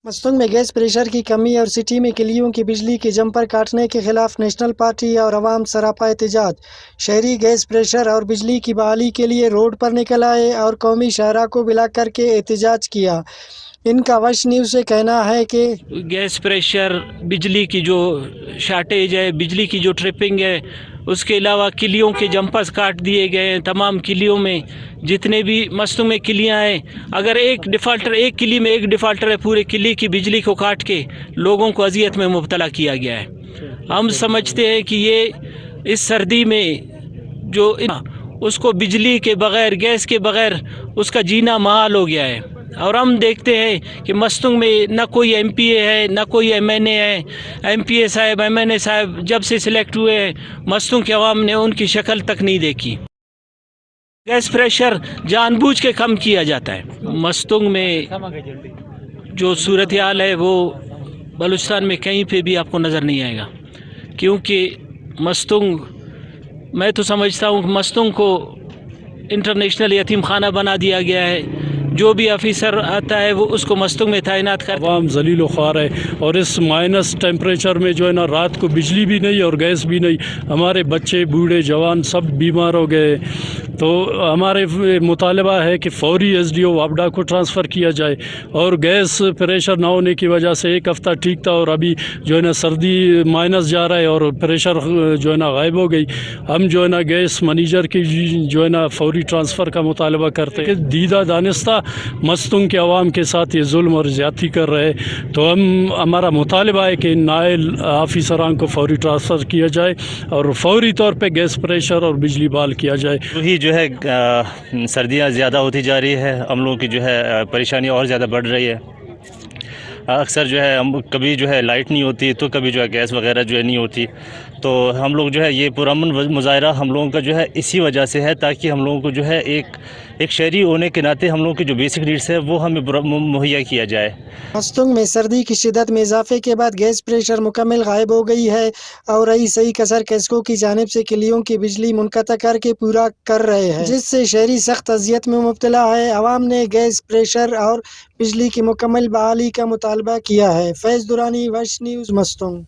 مستونگ میں gas pressure کی کمی اور سٹی میں کلیوں کی بجلی کے جمپر کاٹنے کے خلاف نیشنل پارٹی اور عوام سراپا احتجاج۔ شہری گیس پریشر اور بجلی کی بحالی کے لیے روڈ پر نکل آئے اور قومی شاہراہ کو بلا کر کے احتجاج کیا۔ ان کا وش نیوز سے کہنا ہے کہ گیس پریشر، بجلی کی جو شارٹیج ہے، بجلی کی جو ٹرپنگ ہے، اس کے علاوہ کلیوں کے جمپرز کاٹ دیے گئے ہیں۔ تمام کلیوں میں جتنے بھی مستونگ میں کلیاں ہیں، اگر ایک کلی میں ایک ڈیفالٹر ہے، پورے کلی کی بجلی کو کاٹ کے لوگوں کو اذیت میں مبتلا کیا گیا ہے۔ ہم سمجھتے ہیں کہ یہ اس سردی میں جو اس کو بجلی کے بغیر، گیس کے بغیر اس کا جینا محال ہو گیا ہے۔ اور ہم دیکھتے ہیں کہ مستونگ میں نہ کوئی ایم پی اے ہے، نہ کوئی ایم این اے ہے۔ ایم پی اے صاحب، ایم این اے صاحب جب سے سلیکٹ ہوئے ہیں، مستونگ کے عوام نے ان کی شکل تک نہیں دیکھی۔ گیس پریشر جان بوجھ کے کم کیا جاتا ہے۔ مستونگ میں جو صورتحال ہے وہ بلوچستان میں کہیں پہ بھی آپ کو نظر نہیں آئے گا، کیونکہ مستونگ، میں تو سمجھتا ہوں کہ مستونگ کو انٹرنیشنل یتیم خانہ بنا دیا گیا ہے۔ جو بھی آفیسر آتا ہے وہ اس کو مستونگ میں تعینات کرتا ہے۔ عوام ذلیل و خوار ہے، اور اس مائنس ٹیمپریچر میں جو ہے نا، رات کو بجلی بھی نہیں اور گیس بھی نہیں، ہمارے بچے، بوڑھے، جوان سب بیمار ہو گئے۔ تو ہمارے مطالبہ ہے کہ فوری ایس ڈی او وابڈا کو ٹرانسفر کیا جائے، اور گیس پریشر نہ ہونے کی وجہ سے ایک ہفتہ ٹھیک تھا، اور ابھی جو ہے نا سردی مائنس جا رہا ہے اور پریشر جو ہے نا غائب ہو گئی۔ ہم جو ہے نا گیس منیجر کی جو ہے نا فوری ٹرانسفر کا مطالبہ کرتے ہیں کہ دیدہ دانستہ مستونگ کے عوام کے ساتھ یہ ظلم اور زیادتی کر رہے، تو ہمارا مطالبہ ہے کہ نائل آفیسران کو فوری ٹرانسفر کیا جائے اور فوری طور پہ گیس پریشر اور بجلی بحال کیا جائے۔ وہی جو ہے سردیاں زیادہ ہوتی جا رہی ہے، ہم لوگوں کی جو ہے پریشانی اور زیادہ بڑھ رہی ہے۔ اکثر جو ہے کبھی جو ہے لائٹ نہیں ہوتی، تو کبھی جو ہے گیس وغیرہ جو ہے نہیں ہوتی، تو ہم لوگ جو ہے یہ پرامن مظاہرہ ہم لوگوں کا جو ہے اسی وجہ سے ہے، تاکہ ہم لوگوں کو جو ہے ایک شہری ہونے کے ناطے ہم لوگوں کی جو بیسک نیڈس ہے وہ ہمیں مہیا کیا جائے۔ مستونگ میں سردی کی شدت میں اضافے کے بعد گیس پریشر مکمل غائب ہو گئی ہے اور صحیح کثر کیسکو کی جانب سے کلیوں کی بجلی منقطع کر کے پورا کر رہے ہیں، جس سے شہری سخت اذیت میں مبتلا ہے۔ عوام نے گیس پریشر اور بجلی کی مکمل بحالی کا مطالبہ کیا ہے۔ فیض درانی، وش نیوز، مستونگ۔